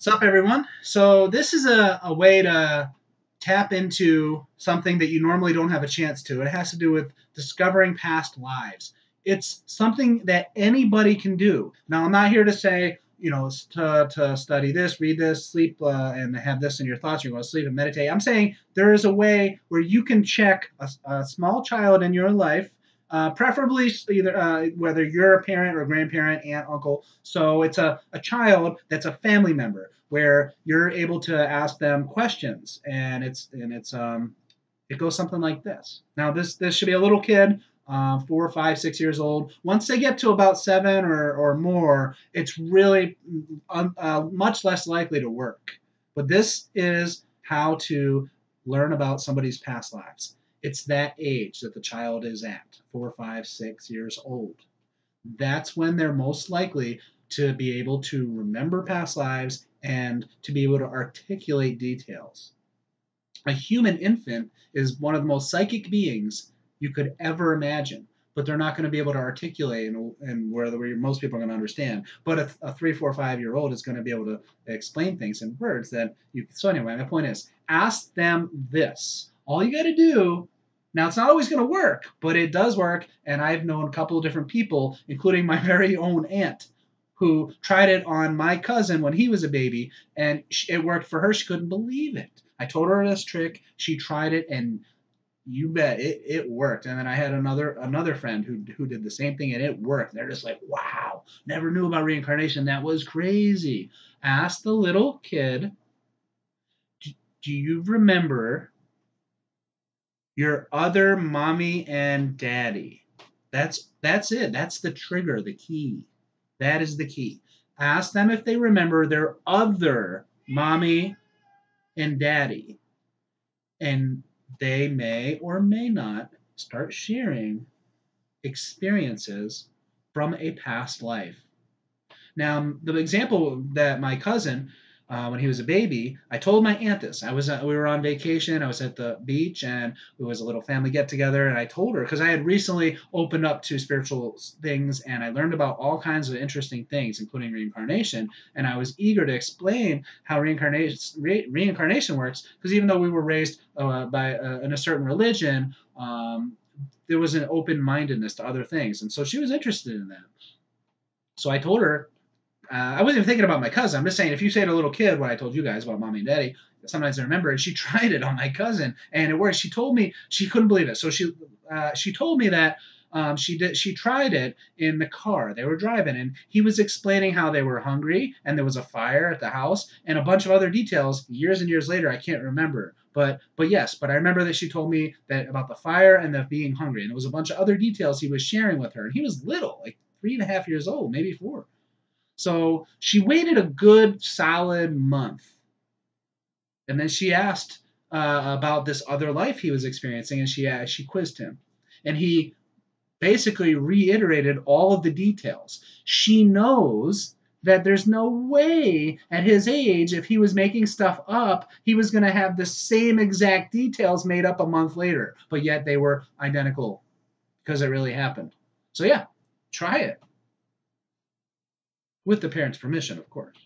What's up, everyone? So this is a way to tap into something that you normally don't have a chance to. It has to do with discovering past lives. It's something that anybody can do. Now, I'm not here to say, to study this, read this, sleep, and have this in your thoughts. You're going to sleep and meditate. I'm saying there is a way where you can check a small child in your life, preferably either whether you're a parent or grandparent, aunt, uncle. So it's a child that's a family member where you're able to ask them questions, and it goes something like this. Now this should be a little kid, 4, 5, 6 years old. Once they get to about 7 or more, it's really much less likely to work. But this is how to learn about somebody's past lives. It's that age that the child is at, 4, 5, 6 years old. That's when they're most likely to be able to remember past lives and to be able to articulate details. A human infant is one of the most psychic beings you could ever imagine, but they're not going to be able to articulate and where most people are going to understand. But a 3, 4, 5 year old is going to be able to explain things in words that you. So anyway, my point is, ask them this. All you got to do. Now, it's not always going to work, but it does work. And I've known a couple of different people, including my very own aunt, who tried it on my cousin when he was a baby, and it worked for her. She couldn't believe it. I told her this trick. She tried it, and you bet it worked. And then I had another friend who did the same thing, and it worked. They're just like, wow, never knew about reincarnation. That was crazy. Ask the little kid, do you remember your other mommy and daddy? That's it. That's the trigger, the key. That is the key. Ask them if they remember their other mommy and daddy. And they may or may not start sharing experiences from a past life. Now, the example that my cousin, when he was a baby, I told my aunt this. We were on vacation. I was at the beach, and it was a little family get together. And I told her because I had recently opened up to spiritual things, and I learned about all kinds of interesting things, including reincarnation. And I was eager to explain how reincarnation works, because even though we were raised in a certain religion, there was an open-mindedness to other things, and so she was interested in that. So I told her, I wasn't even thinking about my cousin. I'm just saying, if you say to a little kid what I told you guys about mommy and daddy, sometimes they remember. And she tried it on my cousin, and it worked. She told me she couldn't believe it. So she told me that she tried it in the car. They were driving, and he was explaining how they were hungry, and there was a fire at the house, and a bunch of other details. Years and years later, I can't remember. But yes, but I remember that she told me that about the fire and the being hungry, and there was a bunch of other details he was sharing with her. And he was little, like 3.5 years old, maybe 4. So she waited a good solid month. And then she asked about this other life he was experiencing, and she quizzed him. And he basically reiterated all of the details. She knows that there's no way at his age, if he was making stuff up, he was going to have the same exact details made up a month later. But yet they were identical because it really happened. So yeah, try it. With the parents' permission, of course.